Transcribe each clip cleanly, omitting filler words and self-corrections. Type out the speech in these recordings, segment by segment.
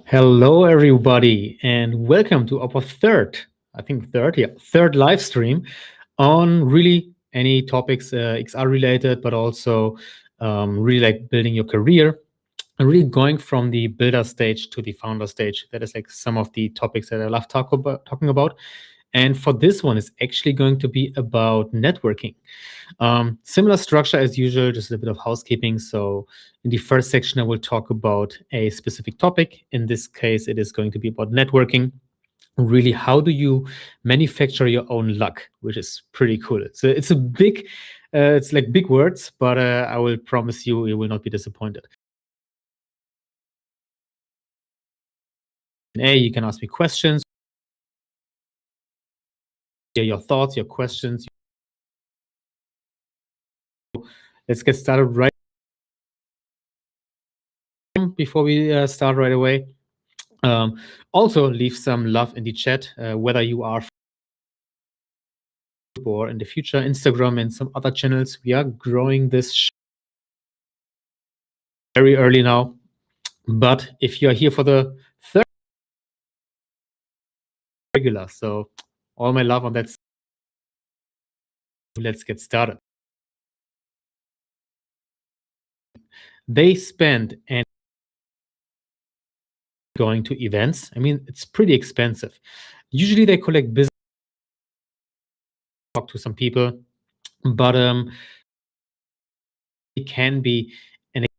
Hello, everybody, and welcome to our third live stream on really any topics XR related, but also really like building your career and really going from the builder stage to the founder stage. That is like some of the topics that I love talking about. And for this one, it's actually going to be about networking. Similar structure as usual, just a bit of housekeeping. So, in the first section, I will talk about a specific topic. In this case, it is going to be about networking. Really, how do you manufacture your own luck, which is pretty cool. It's a big, it's like big words, but I will promise you will not be disappointed. You can ask me questions, share your thoughts, your questions. Let's get started right before we start right away. Also, leave some love in the chat, whether you are or in the future Instagram and some other channels. We are growing this very early now. But if you are here for the third regular, so all my love on that. Let's get started. They spend and going to events. I mean, it's pretty expensive. Usually they collect business, talk to some people, but it can be and it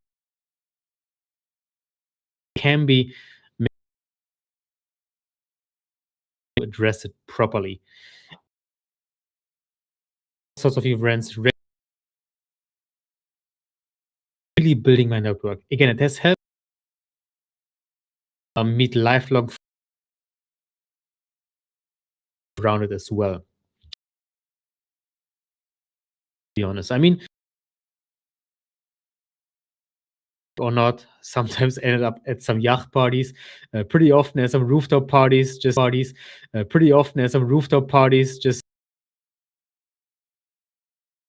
can be address it properly. Sorts of events, really building my network. Again, it has helped meet lifelong around it as well. To be honest, I mean, or not, sometimes ended up at some yacht parties, pretty often at some rooftop parties, just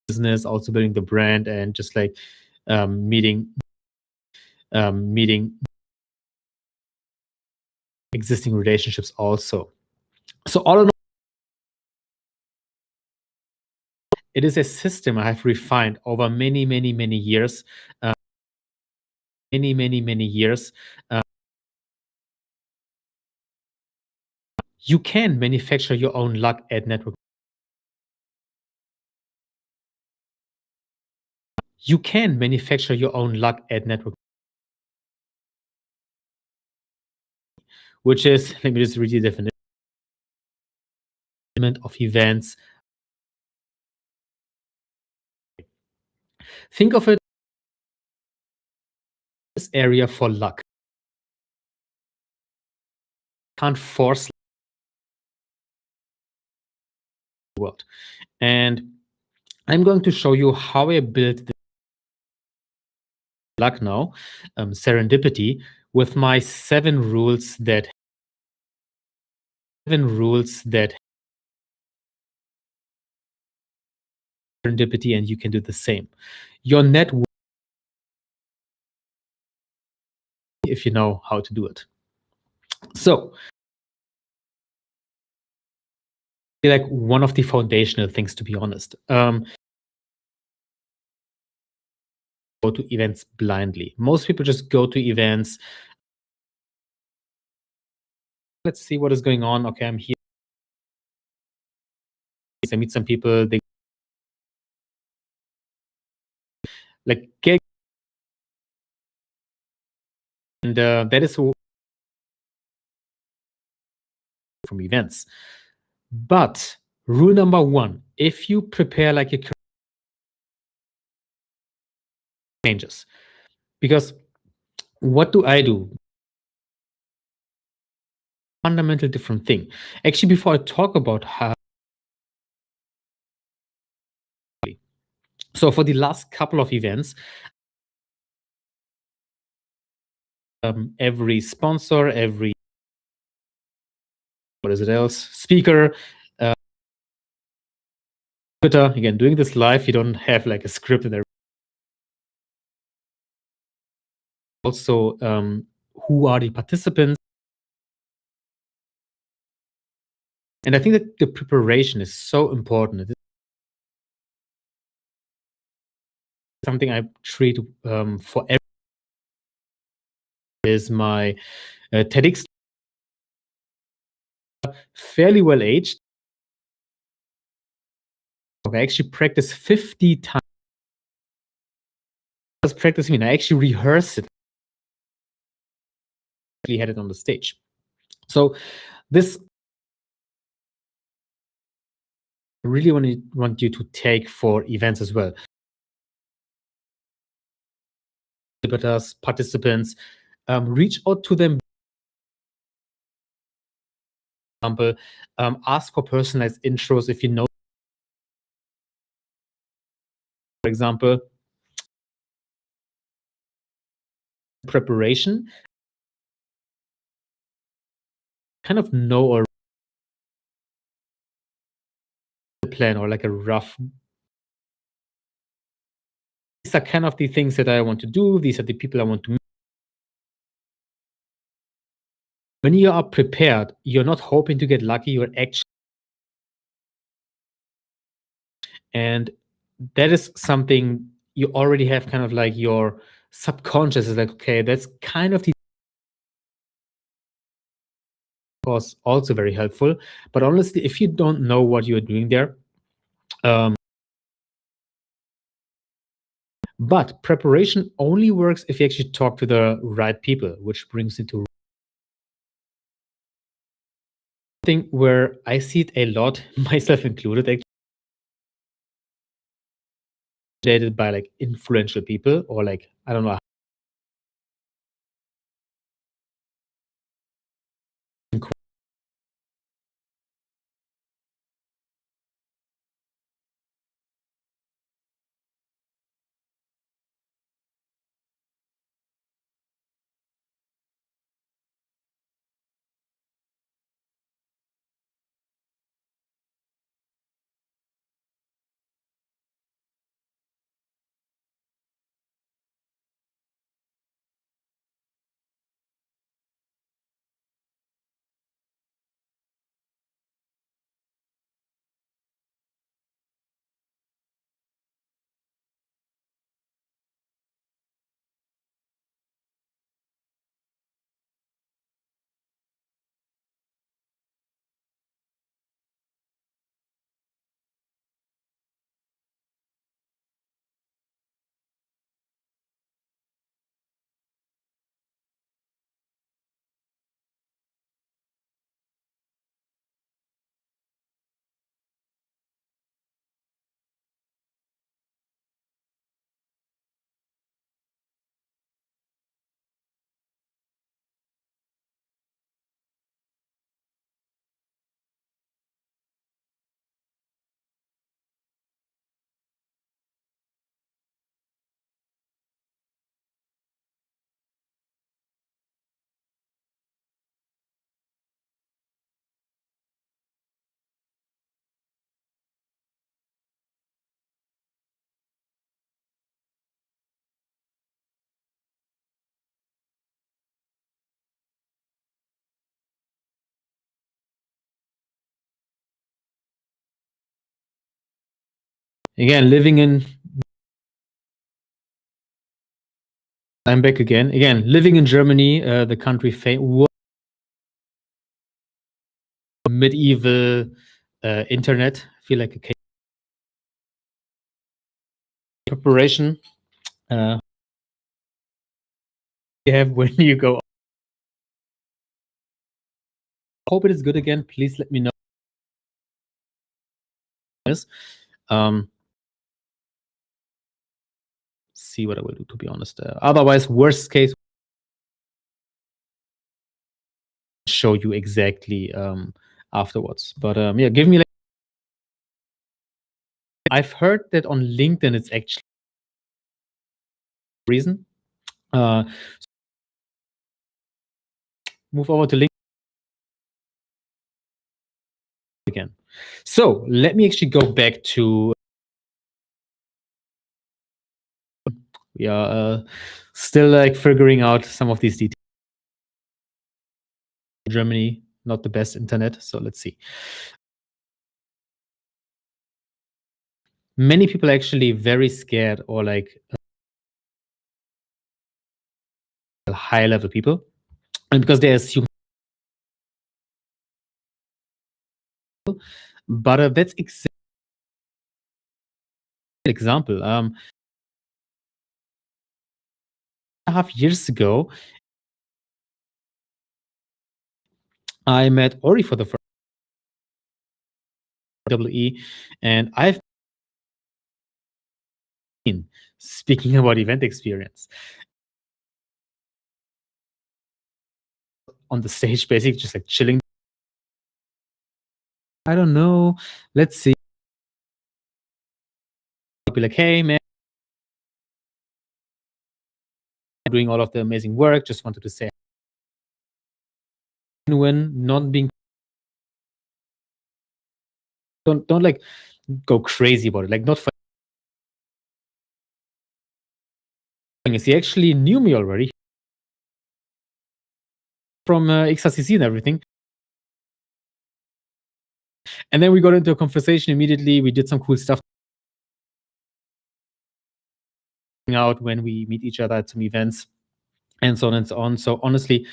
business, also building the brand and just like meeting existing relationships also. So all in all, it is a system I have refined over many years. Many years. You can manufacture your own luck at network. You can manufacture your own luck at network, which is, let me just read the definition of events. Think of it as area for luck. Can't force the world. And I'm going to show you how I built the luck now, serendipity, with my 7 rules that serendipity, and you can do the same. Your network, if you know how to do it. So, like one of the foundational things, to be honest. Go to events blindly. Most people just go to events. Let's see what is going on. Okay, I'm here. I meet some people. They like get, and that is from events. But rule number 1: if you prepare like a changes, because what do I do? Fundamental different thing. Actually, before I talk about how, so for the last couple of events, every sponsor, every what is it else? Speaker, Twitter. Again, doing this live, you don't have like a script in there. Also, who are the participants. And I think that the preparation is so important. It is something I treat for every is my TEDx, fairly well aged. I actually practice 50 times. I was practicing, I actually rehearsed it. Actually had it on the stage. So this I really want you to take for events as well. Participants, reach out to them. For example, ask for personalized intros if you know. For example, preparation, kind of know or plan or like a rough. These are kind of the things that I want to do. These are the people I want to meet. When you are prepared, you're not hoping to get lucky. You're actually, and that is something you already have kind of like your subconscious is like, okay, that's kind of the course also very helpful. But honestly, if you don't know what you're doing there, but preparation only works if you actually talk to the right people, which brings into thing where I see it a lot, myself included, actually dated by like influential people or like I don't know. Again, living in I'm back again. Again, living in Germany, the country medieval internet. I feel like a preparation you have when you go. Hope it is good again. Please let me know. Um, see what I will do. To be honest, otherwise, worst case, show you exactly afterwards. But yeah, give me. Like, I've heard that on LinkedIn, it's actually a reason. Move over to LinkedIn again. So let me actually go back to. We are still like figuring out some of these details. Germany, not the best internet. So let's see. Many people are actually very scared or like high level people, and because they assume, but that's example. 1.5 years ago, I met Ori for the first WE, and I've been speaking about event experience on the stage, basically just like chilling. I don't know. Let's see. I'll be like, hey man, doing all of the amazing work. Just wanted to say, when not being, don't like go crazy about it. Like not fighting. He actually knew me already from XRCC and everything. And then we got into a conversation immediately. We did some cool stuff out when we meet each other at some events and so on and so on. So honestly,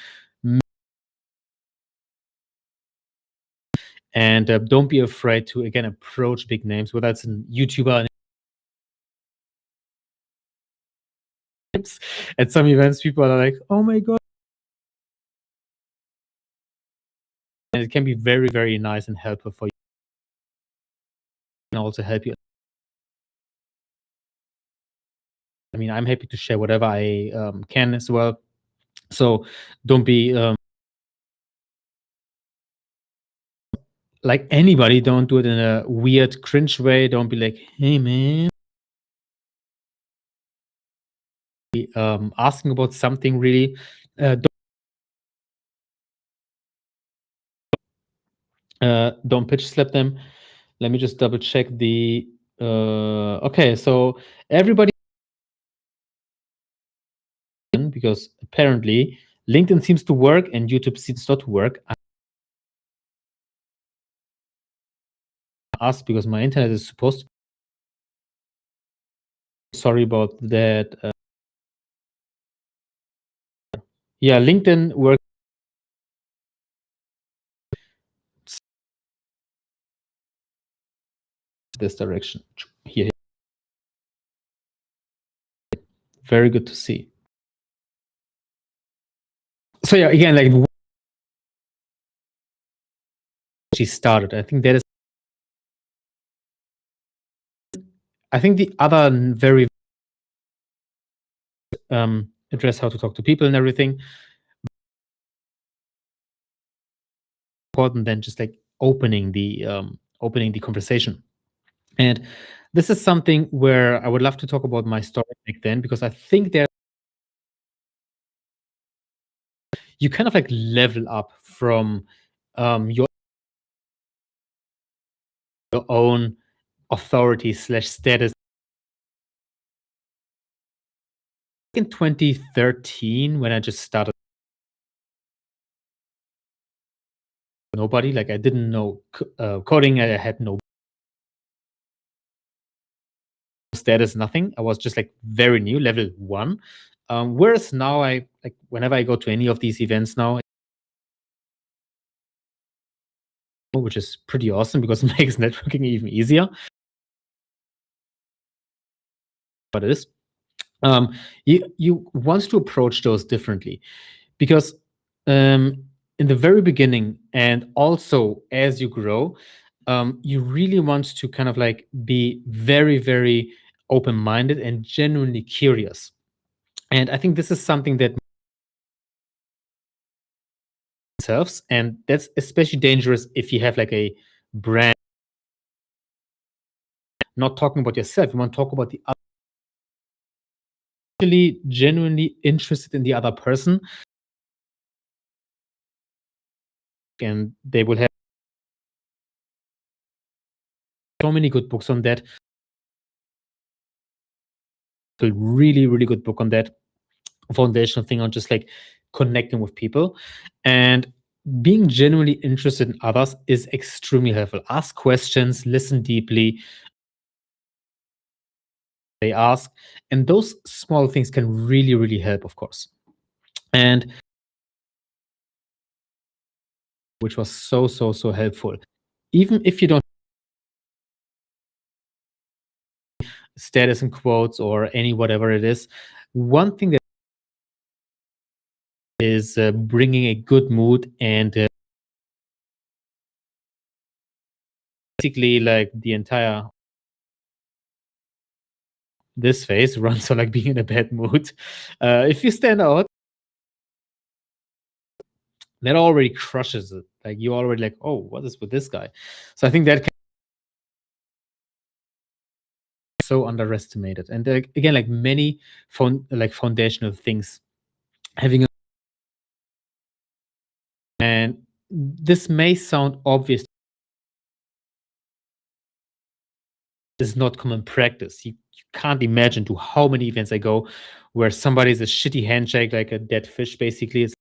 and don't be afraid to again approach big names, whether it's a YouTuber. At some events, people are like, "Oh my god!" And it can be very, very nice and helpful for you, and also help you. I mean, I'm happy to share whatever I can as well. So don't be like anybody. Don't do it in a weird, cringe way. Don't be like, "Hey man," asking about something really. Don't pitch slap them. Let me just double check the. Okay, so everybody, because apparently LinkedIn seems to work and YouTube seems not to work. I asked because my internet is supposed to. Sorry about that. Yeah, LinkedIn works this direction. Here, very good to see. So yeah, again, like she started. I think that is. I think the other very address how to talk to people and everything important than just like opening the conversation. And this is something where I would love to talk about my story back then, because I think there you kind of like level up from your own authority slash status. In 2013, when I just started, nobody, like I didn't know coding. I had no status, nothing. I was just like very new, level one. Whereas now, I like whenever I go to any of these events now, which is pretty awesome because it makes networking even easier. But it is. You want to approach those differently, because in the very beginning and also as you grow, you really want to kind of like be very, very open-minded and genuinely curious. And I think this is something that serves, and that's especially dangerous if you have like a brand. Not talking about yourself, you want to talk about the other, actually genuinely interested in the other person, and they will have so many good books on that. A really, really good book on that foundational thing on just like connecting with people. And being genuinely interested in others is extremely helpful. Ask questions, listen deeply, they ask, and those small things can really, really help, of course. And which was so, so, so helpful. Even if you don't status in quotes or any whatever it is, one thing that is bringing a good mood and basically like the entire this phase runs on like being in a bad mood. If you stand out, that already crushes it. Like you already like, oh, what is with this guy? So I think that can be so underestimated. And again, like many foundational things, having a, and this may sound obvious, is not common practice. You can't imagine to how many events I go where somebody's a shitty handshake, like a dead fish, basically. It's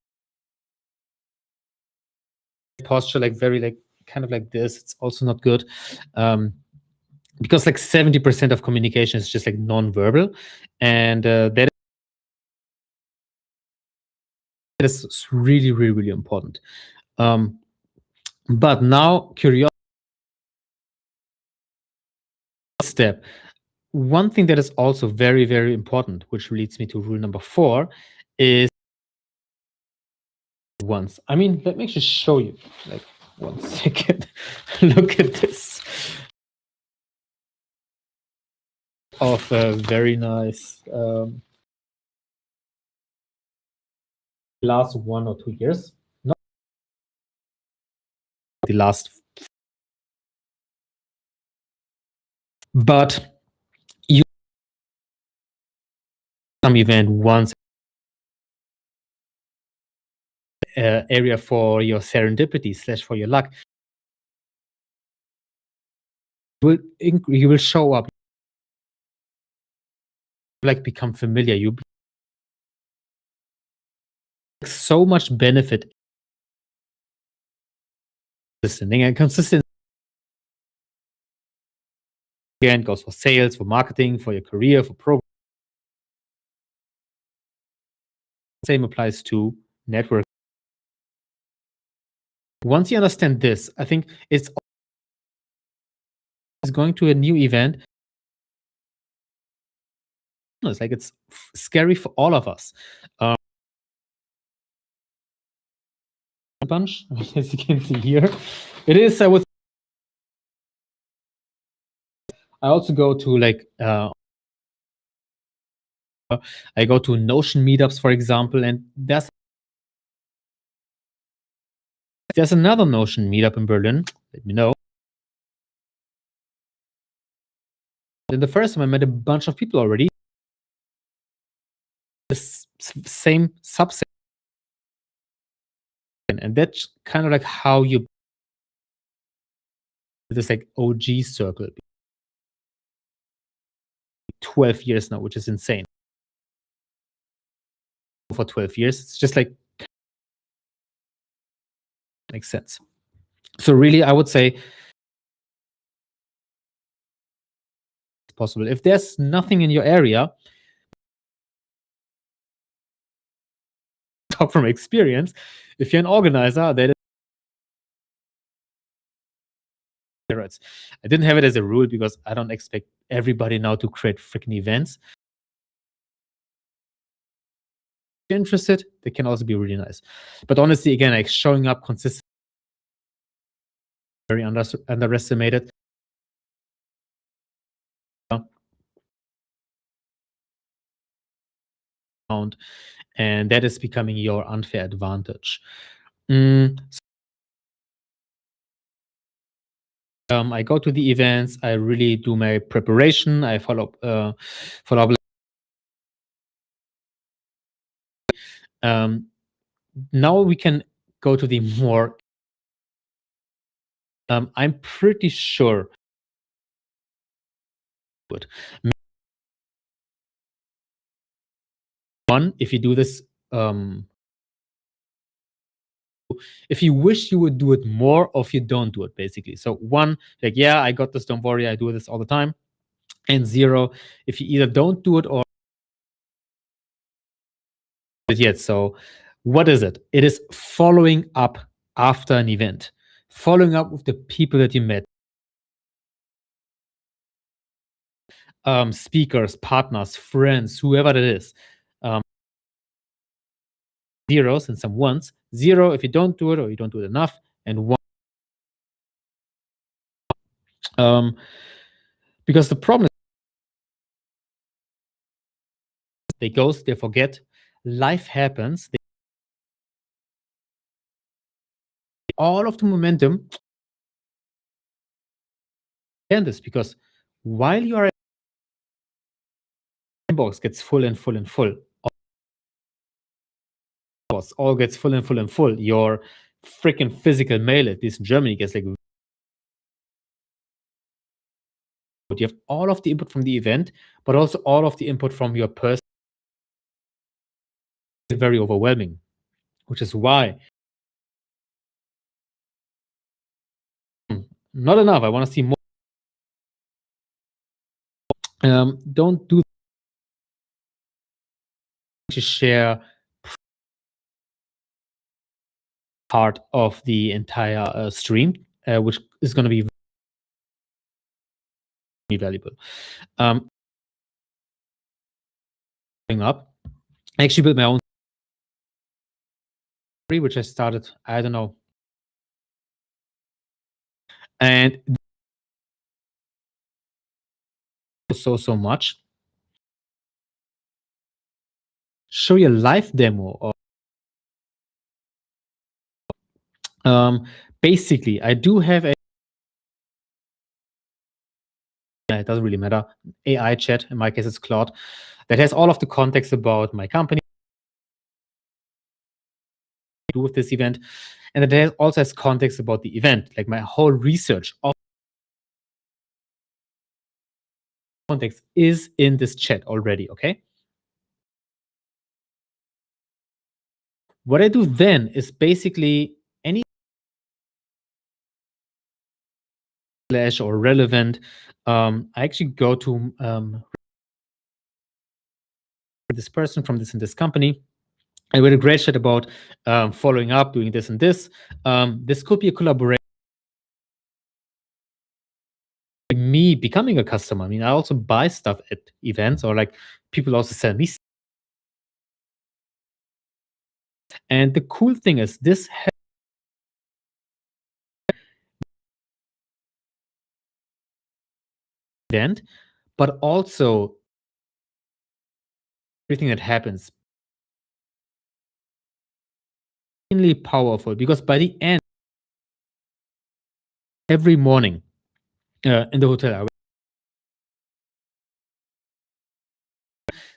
posture like very like kind of like this. It's also not good. Because like 70% of communication is just like non-verbal, and that is really, really, really important. Um, but now, curiosity step. One thing that is also very, very important, which leads me to rule number 4, is once. I mean, let me just show you. Like 1 second. Look at this. Of a very nice last 1 or 2 years. Not the last, but you some event once area for your serendipity slash for your luck you will show up, like become familiar. You so much benefit listening, and consistent again goes for sales, for marketing, for your career, for program. Same applies to network. Once you understand this, I think it's going to a new event. It's like it's scary for all of us. A bunch, as you can see here, it is. I also go to like I go to Notion meetups, for example, and there's another Notion meetup in Berlin. Let me know. In the first time, I met a bunch of people already. The same subset, and that's kind of like how you this like OG circle. 12 years now, which is insane. For 12 years, it's just like makes sense. So really, I would say it's possible. If there's nothing in your area, talk from experience. If you're an organizer, that is steroids. I didn't have it as a rule because I don't expect everybody now to create freaking events. If you're interested, they can also be really nice. But honestly, again, like showing up consistently, very underestimated. And that is becoming your unfair advantage. I go to the events. I really do my preparation. I follow up. Now we can go to the more. I'm pretty sure. Good. One, if you do this if you wish you would do it more, or if you don't do it, basically. So one, like, yeah, I got this, don't worry, I do this all the time. And zero, if you either don't do it or yet. So what is it? It is following up after an event, following up with the people that you met, speakers, partners, friends, whoever it is. Um, Zeros and some ones. Zero if you don't do it or you don't do it enough, and one. Um, because the problem is they ghost, they forget, life happens, all of the momentum. And this because while your inbox gets full and full and full, all gets full and full and full. Your freaking physical mail, at least in Germany, gets like, you have all of the input from the event, but also all of the input from your person. Is very overwhelming, which is why not enough. I want to see more. Don't do to share part of the entire stream, which is going to be very valuable. Up, I actually built my own, which I started, I don't know, and so much. Show you a live demo of, basically, I do have a, it doesn't really matter, AI chat, in my case it's Claude, that has all of the context about my company, do with this event, and that also has context about the event, like my whole research of context is in this chat already. Okay, what I do then is basically any slash or relevant, I actually go to this person from this and this company. I read a great chat about following up, doing this and this. This could be a collaboration. Me becoming a customer. I mean, I also buy stuff at events, or like people also sell me. And the cool thing is, this event, but also everything that happens, really powerful, because by the end, every morning in the hotel,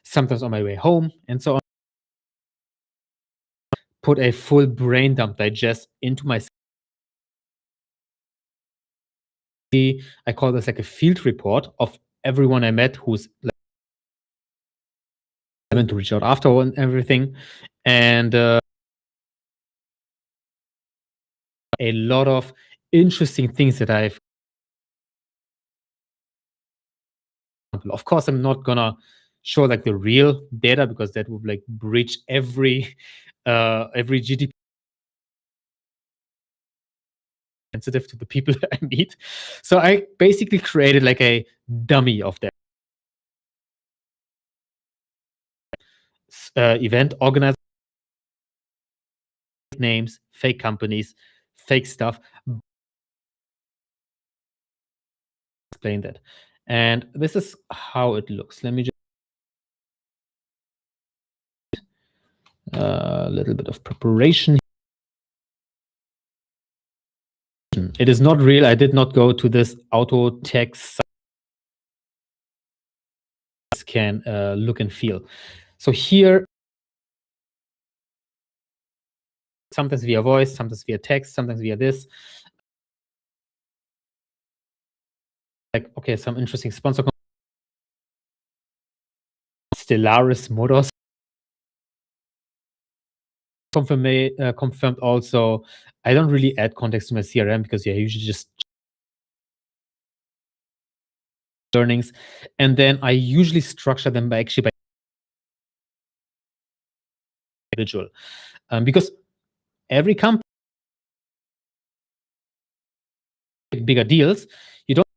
sometimes on my way home, and so on, put a full brain dump digest into my. I call this like a field report of everyone I met who's like, having to reach out after and everything, and a lot of interesting things that I've. Of course, I'm not gonna show like the real data, because that would like breach every GDP sensitive to the people I meet. So I basically created like a dummy of that event organizer, names, fake companies, fake stuff. Explain that, and this is how it looks. Let me just a little bit of preparation. It is not real. I did not go to this auto text can look and feel. So here, sometimes via voice, sometimes via text, sometimes via this. Like, okay, some interesting sponsor. Stellaris Motors. confirmed also, I don't really add context to my CRM because yeah, I usually just learnings, and then I usually structure them by actually by individual, because every company bigger deals, you don't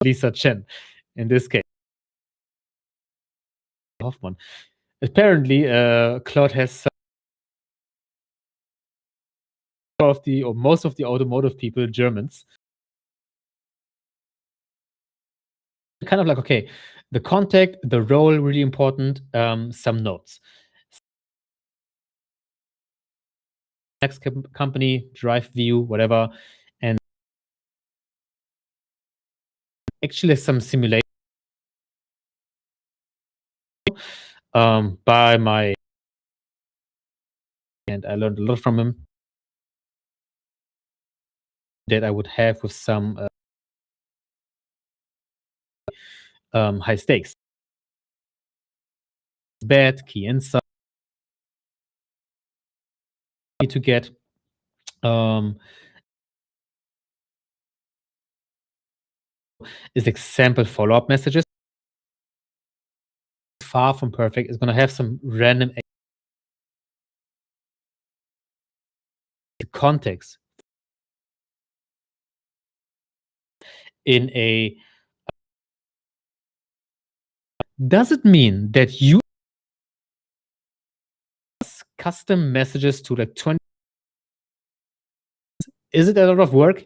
Lisa Chen in this case Hoffman. Apparently, Claude has some of the or most of the automotive people Germans. Kind of like, okay, the contact, the role, really important. Some notes. Next company, drive view, whatever, and actually some simulation by my, and I learned a lot from him that I would have with some high stakes. Bad key insight to get is example follow-up messages. Far from perfect. It's going to have some random context in a. Does it mean that you custom messages to like 20? Is it a lot of work?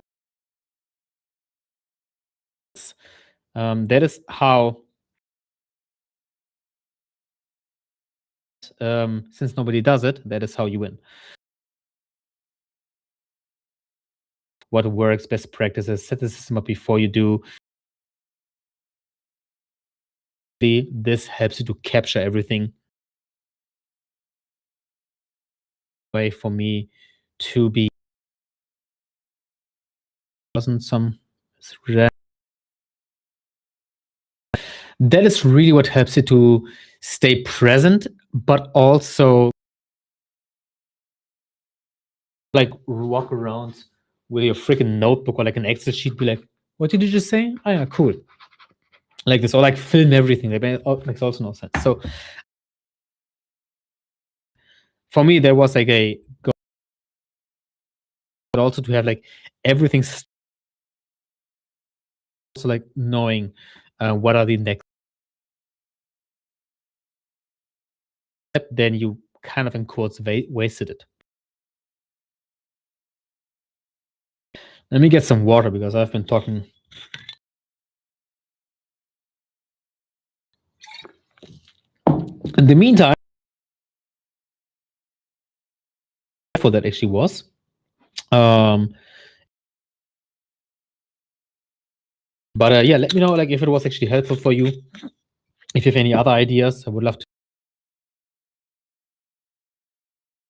That is how, since nobody does it, that is how you win. What works, best practices, set the system up before you do. This helps you to capture everything. Way for me to be wasn't some. That is really what helps you to stay present, but also like walk around with your freaking notebook or like an Excel sheet, be like, what did you just say? Oh yeah, cool. Like this, or like film everything. That makes also no sense. So for me, there was like a goal, but also to have like everything. Also like knowing what are the next step, then you kind of in quotes wasted it. Let me get some water because I've been talking. In the meantime, for that actually was. But yeah, let me know like if it was actually helpful for you. If you have any other ideas, I would love to.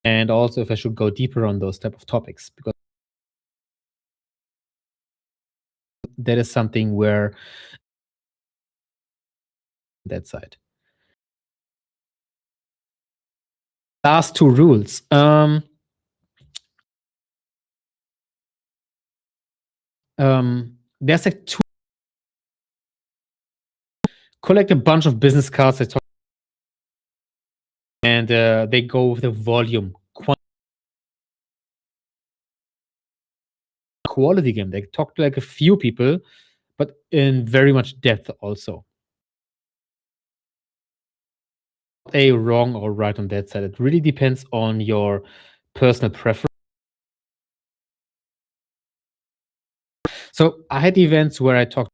And also if I should go deeper on those type of topics, because that is something where that side. Last two rules. There's like two. Collect a bunch of business cards. And they go with the volume. Quality game. They talk to like a few people, but in very much depth also. A wrong or right on that side. It really depends on your personal preference. So I had events where I talked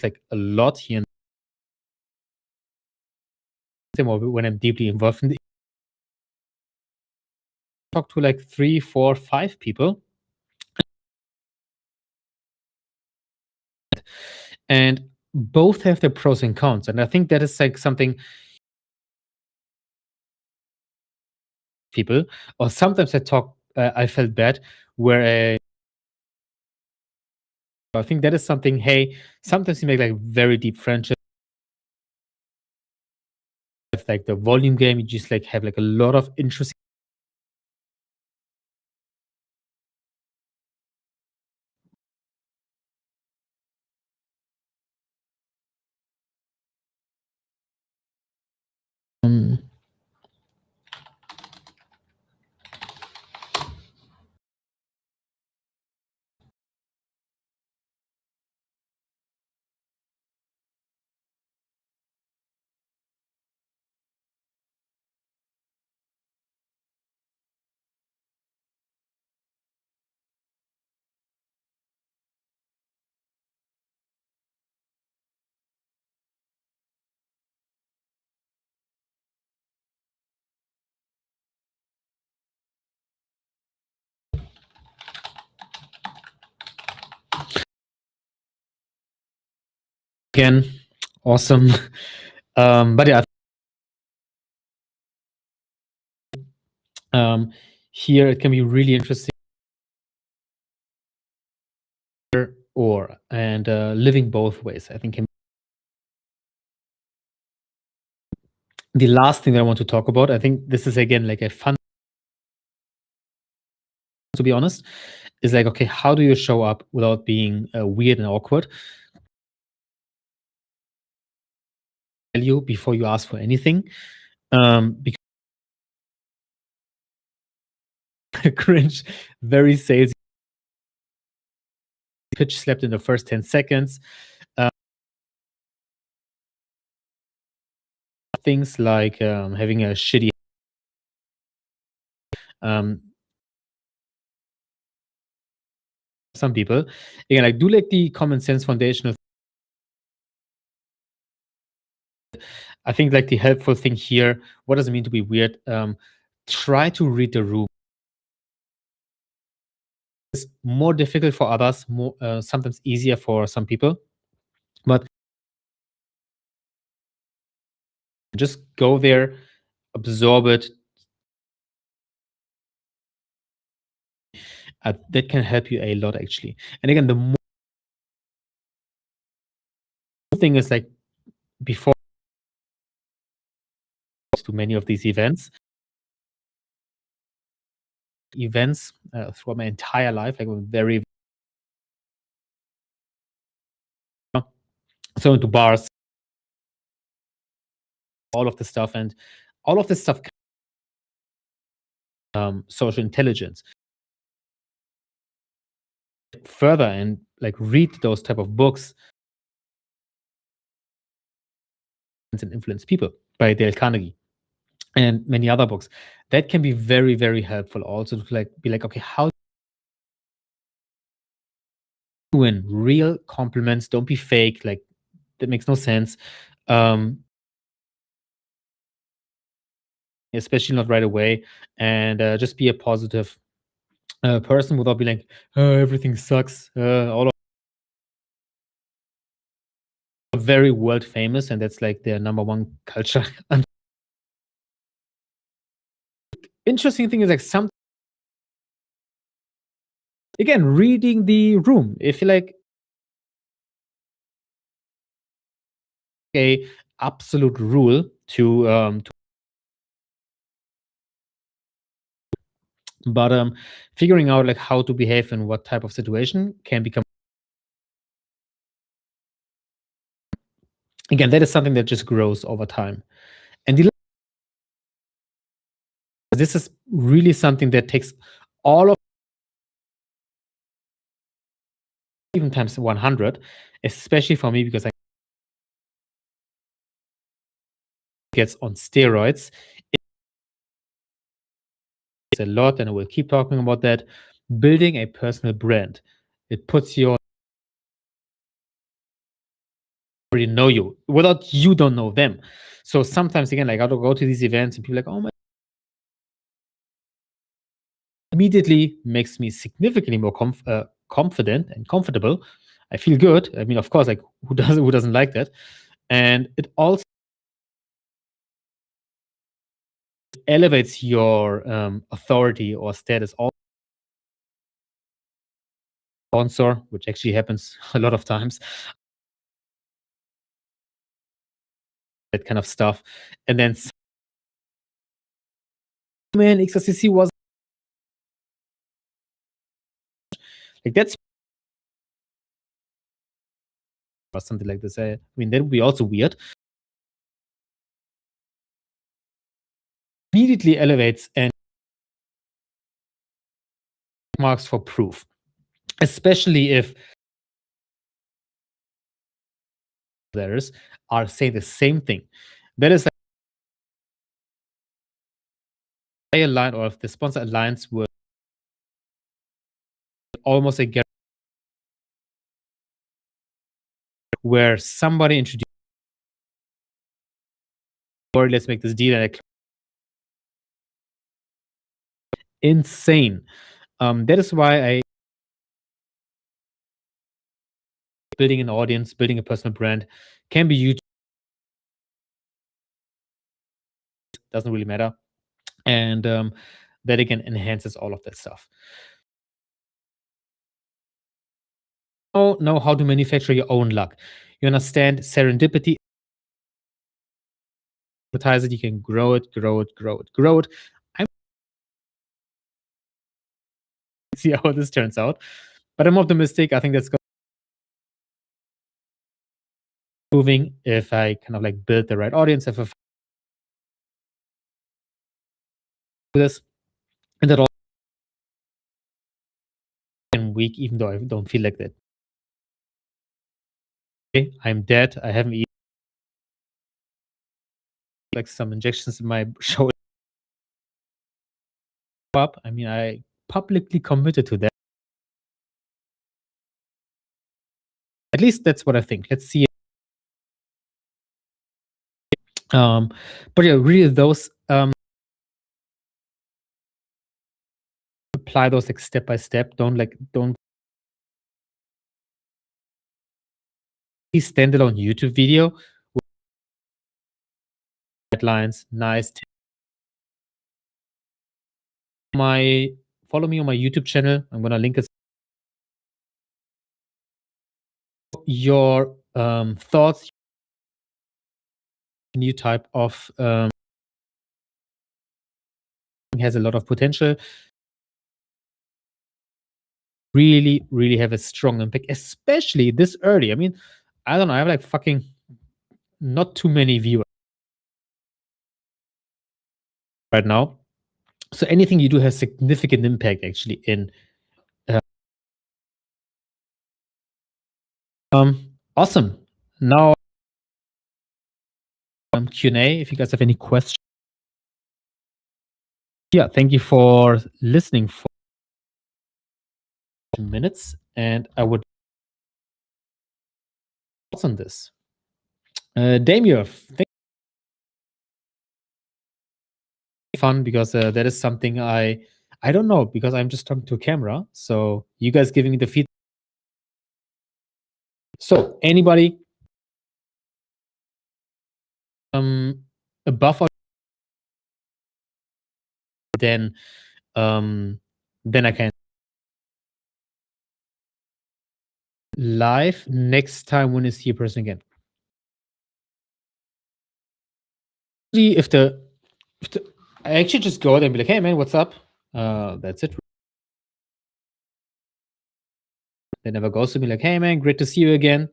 like a lot here and there, or when I'm deeply involved in the talk to like 3, 4, 5 people. And both have their pros and cons. And I think that is like something people, or sometimes I felt bad where I think that is something, hey, sometimes you make like very deep friendships, like the volume game. You just like have like a lot of interesting. Um, Again, awesome. But yeah, um, here it can be really interesting. Or and living both ways, I think. The last thing that I want to talk about, I think this is again like a fun, to be honest, is like, okay, how do you show up without being weird and awkward? You before you ask for anything, because cringe, very salesy, pitch slept in the first 10 seconds. Uh, Things like having a shitty. Um, some people again like do like the common sense foundational. I think like the helpful thing here. What does it mean to be weird? Try to read the room. It's more difficult for others, more sometimes easier for some people, but just go there, absorb it. That can help you a lot actually. And again, the more thing is like before to many of these throughout my entire life, like very so into bars, all of this stuff, and all of this stuff, social intelligence further and like read those type of books and influence people by Dale Carnegie and many other books that can be very very helpful also to like be like, okay, how to win real compliments, don't be fake, like that makes no sense. um Especially not right away, and just be a positive person without being like, oh, everything sucks, all of very world famous, and that's like their number one culture. And interesting thing is like some, again, reading the room, if you like a absolute rule to but figuring out like how to behave in what type of situation can become, again, that is something that just grows over time. And this is really something that takes all of, even times 100, especially for me because I gets on steroids. It's a lot, and I will keep talking about that. Building a personal brand, it puts your already know you without you don't know them. So sometimes again, like I'll go to these events and people are like, oh my, immediately makes me significantly more confident and comfortable. I feel good. I mean, of course, like who doesn't like that? And it also elevates your authority or status. Also, sponsor, which actually happens a lot of times, that kind of stuff, and then man, XRCC was like that's or something like this. I mean, that would be also weird. Immediately elevates and marks for proof, especially if others are saying the same thing. That is like align, or if the sponsor aligns with almost a guarantee where somebody introduced, or let's make this deal, and insane. That is why I building an audience, building a personal brand can be YouTube. Doesn't really matter, and that again enhances all of that stuff. Know how to manufacture your own luck. You understand serendipity. Advertise it. You can grow it, grow it, grow it, grow it. I'm see how this turns out, but I'm optimistic. I think that's going moving if I kind of like build the right audience. If I do this, and that all in week, even though I don't feel like that. Okay, I'm dead. I haven't eaten like some injections in my shoulder. Up. I mean, I publicly committed to that. At least that's what I think. Let's see. Um, but yeah, really those apply those like step by step. Don't standalone YouTube video with headlines. Nice. My follow me on my YouTube channel. I'm gonna link it. Your thoughts, new type of has a lot of potential. Really, really have a strong impact, especially this early. I mean, I don't know. I have like fucking not too many viewers right now. So anything you do has significant impact actually in awesome. Now Q&A if you guys have any questions. Yeah, thank you for listening for minutes, and I would on this. Damir, thank fun because that is something I don't know because I'm just talking to a camera. So you guys giving me the feedback. So anybody above or then then I can live next time when I see a person again. If the I actually just go there and be like, hey man, what's up? That's it. They never goes to me like, hey man, great to see you again.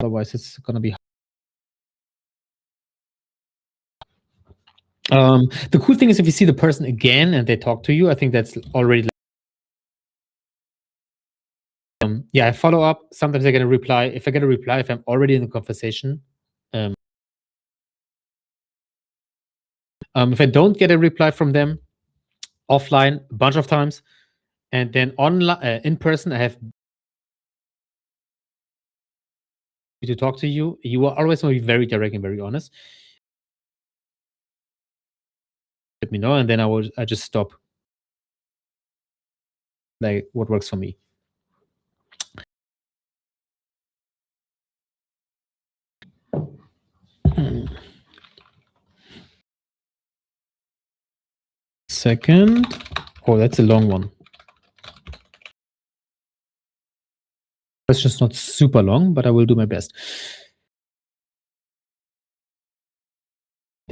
Otherwise it's gonna be the cool thing is if you see the person again and they talk to you, I think that's already yeah, I follow up. Sometimes I get a reply. If I get a reply, if I'm already in the conversation, if I don't get a reply from them offline a bunch of times, and then online in person, I have to talk to you. You are always going to be very direct and very honest. Let me know, and then I just stop. Like what works for me. Second. Oh, that's a long one. It's just not super long, but I will do my best.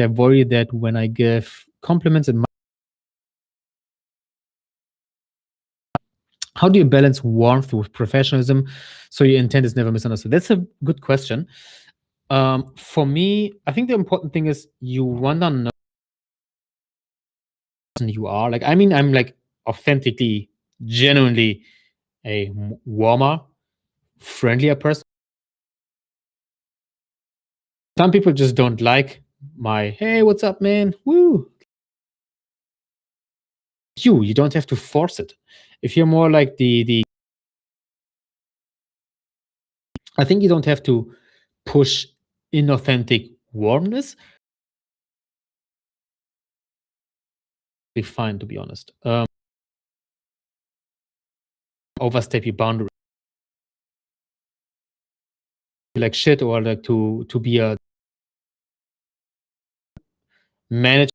They worry that when I give compliments and how do you balance warmth with professionalism so your intent is never misunderstood? That's a good question. For me, I think the important thing is you want to know who you are. Like, I mean, I'm like authentically, genuinely a warmer, friendlier person. Some people just don't like my hey, what's up, man? Woo. You don't have to force it. If you're more like the I think you don't have to push inauthentic warmness. Be fine, to be honest. Overstep your boundary, like shit, or like to be a manage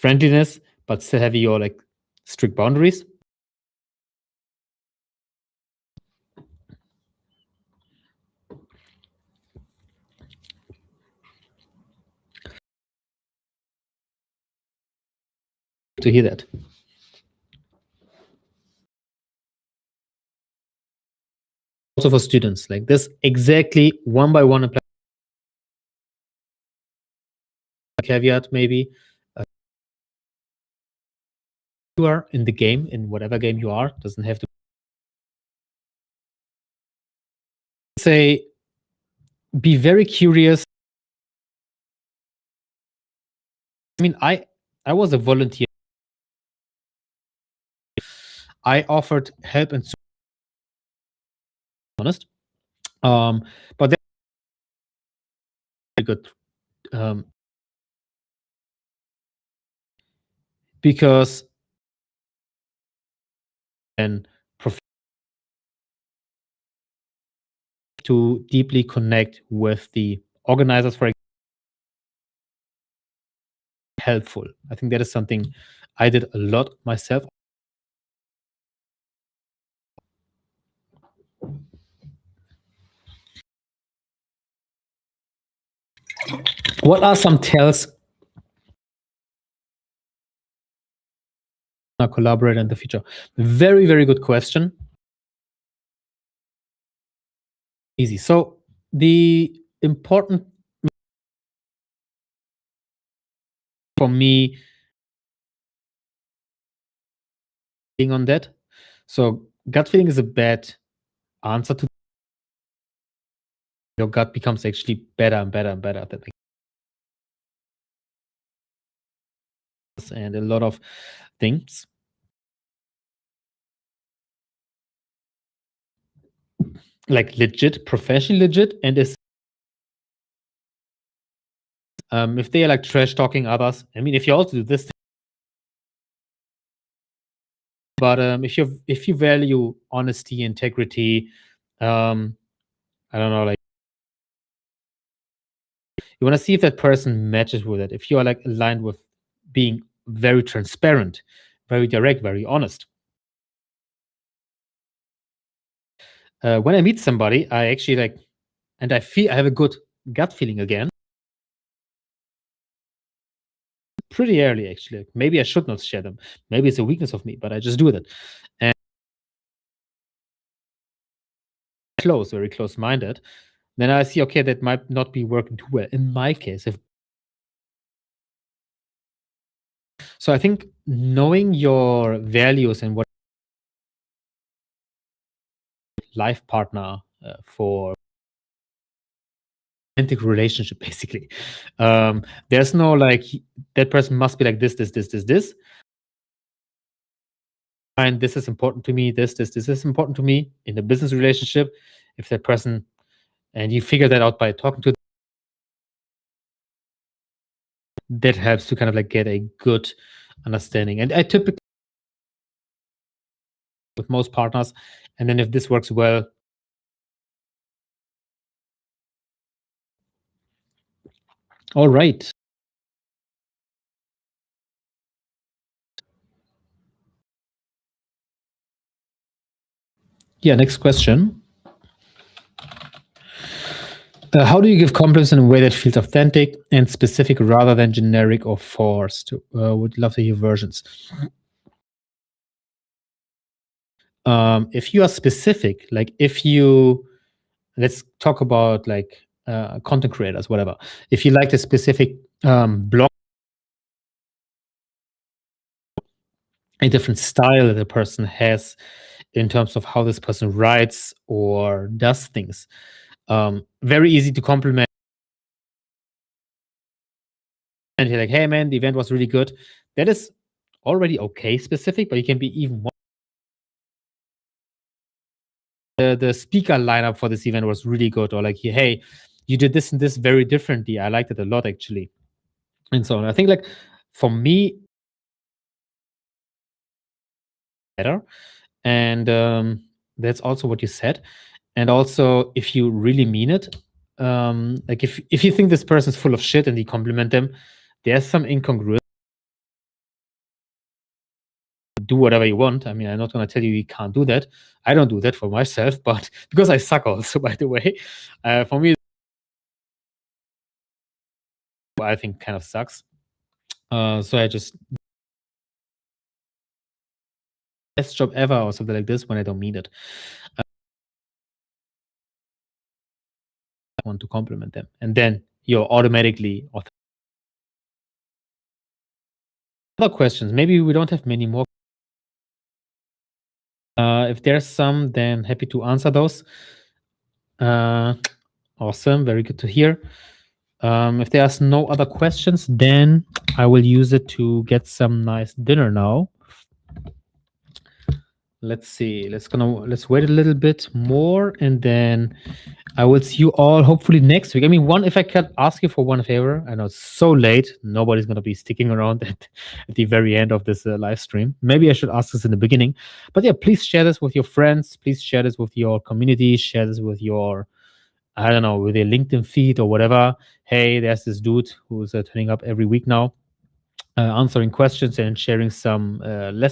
friendliness, but still have your like strict boundaries. To hear that. Also for students, like this exactly one by one apply caveat maybe. You are in the game, in whatever game you are, doesn't have to say be very curious. I mean, I was a volunteer. I offered help and honest. But that's good because and to deeply connect with the organizers for helpful. I think that is something I did a lot myself. What are some tells collaborate in the future? Very, very good question. Easy. So the important for me being on that. So gut feeling is a bad answer to your gut becomes actually better and better and better at that. And a lot of things like legit, professionally legit, and is if they are like trash talking others. I mean, if you also do this, but if you value honesty, integrity, I don't know, like you want to see if that person matches with it. If you are like aligned with being very transparent, very direct, very honest. When I meet somebody, I actually like, and I feel I have a good gut feeling again. Pretty early, actually. Like, maybe I should not share them. Maybe it's a weakness of me, but I just do that. And close, very close minded. Then I see, okay, that might not be working too well. In my case, if so, I think knowing your values and what life partner for romantic relationship, basically. There's no like that person must be like this. And this is important to me. This is important to me in a business relationship. If that person and you figure that out by talking to that helps to kind of like get a good understanding. And I typically with most partners, and then if this works well, all right. Yeah, next question. How do you give compliments in a way that feels authentic and specific rather than generic or forced? Would love to hear versions. If you are specific, like if you let's talk about like content creators, whatever. If you like a specific blog, a different style that a person has in terms of how this person writes or does things, very easy to compliment. And you're like, hey man, the event was really good. That is already okay specific, but you can be even more. The speaker lineup for this event was really good, or like, hey, you did this and this very differently. I liked it a lot actually, and so on. I think like for me, better, and that's also what you said. And also, if you really mean it, like if you think this person's full of shit and you compliment them, there's some incongruence. Do whatever you want. I mean, I'm not going to tell you can't do that. I don't do that for myself, but because I suck also, by the way. For me, I think kind of sucks. So I just best job ever or something like this when I don't mean it. I want to compliment them, and then you're automatically. Other questions? Maybe we don't have many more. If there's some, then happy to answer those. Uh, awesome, very good to hear. If there's no other questions, then I will use it to get some nice dinner now. Let's see. Let's wait a little bit more, and then I will see you all hopefully next week. I mean, if I can ask you for one favor, I know it's so late, nobody's gonna be sticking around at the very end of this live stream. Maybe I should ask this in the beginning, but yeah, please share this with your friends. Please share this with your community. Share this with your, I don't know, with your LinkedIn feed or whatever. Hey, there's this dude who's turning up every week now, answering questions and sharing some lessons.